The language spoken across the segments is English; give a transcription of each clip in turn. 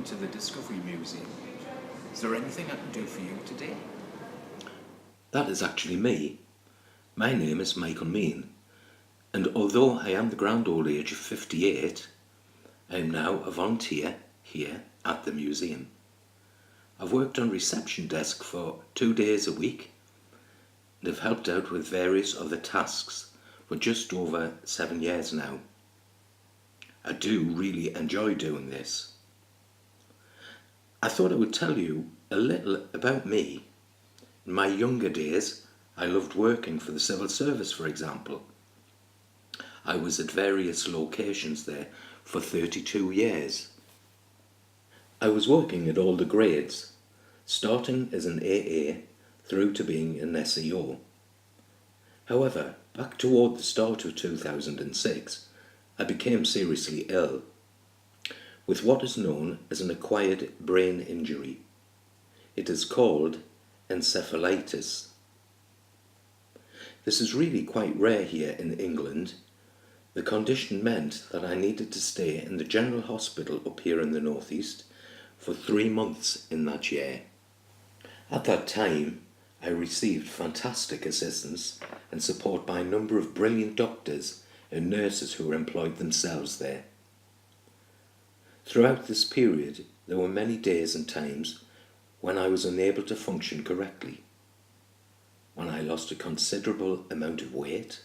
to the Discovery Museum. Is there anything I can do for you today? That is actually me. My name is Michael Mean, and although I am the grand old age of 58, I am now a volunteer here at the museum. I've worked on reception desk for 2 days a week and have helped out with various other tasks for just over 7 years now. I do really enjoy doing this. I thought I would tell you a little about me. In my younger days, I loved working for the civil service, for example. I was at various locations there for 32 years. I was working at all the grades, starting as an AA through to being an SEO. However, back toward the start of 2006, I became seriously ill with what is known as an acquired brain injury. It is called encephalitis. This is really quite rare here in England. The condition meant that I needed to stay in the General Hospital up here in the northeast for 3 months in that year. At that time, I received fantastic assistance and support by a number of brilliant doctors and nurses who were employed themselves there. Throughout this period, there were many days and times when I was unable to function correctly, when I lost a considerable amount of weight,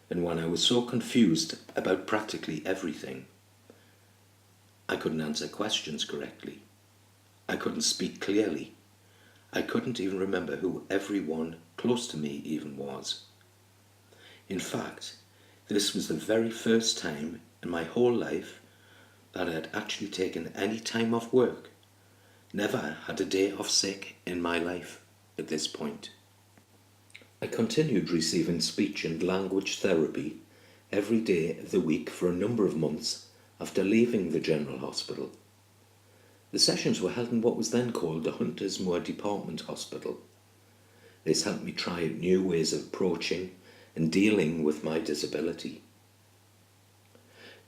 and when I was so confused about practically everything. I couldn't answer questions correctly. I couldn't speak clearly. I couldn't even remember who everyone close to me even was. In fact, this was the very first time in my whole life that I had actually taken any time off work. Never had a day off sick in my life at this point. I continued receiving speech and language therapy every day of the week for a number of months after leaving the General Hospital. The sessions were held in what was then called the Hunters Moor Department Hospital. This helped me try out new ways of approaching and dealing with my disability.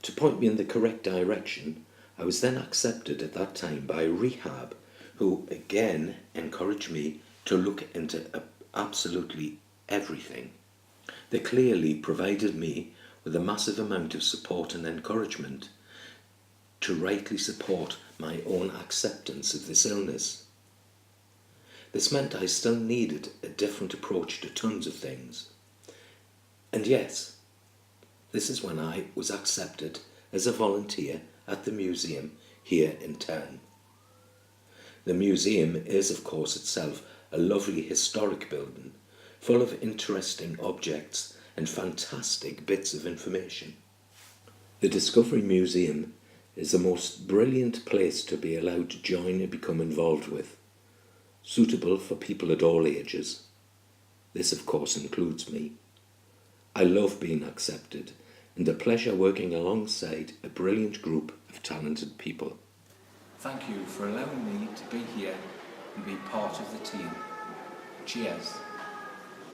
To point me in the correct direction, I was then accepted at that time by rehab, who again encouraged me to look into absolutely everything. They clearly provided me with a massive amount of support and encouragement to rightly support my own acceptance of this illness. This meant I still needed a different approach to tons of things. And yes, this is when I was accepted as a volunteer at the museum here in town. The museum is, of course, itself a lovely historic building, full of interesting objects and fantastic bits of information. The Discovery Museum is the most brilliant place to be allowed to join and become involved with, suitable for people at all ages. This, of course, includes me. I love being accepted and a pleasure working alongside a brilliant group of talented people. Thank you for allowing me to be here and be part of the team. Cheers.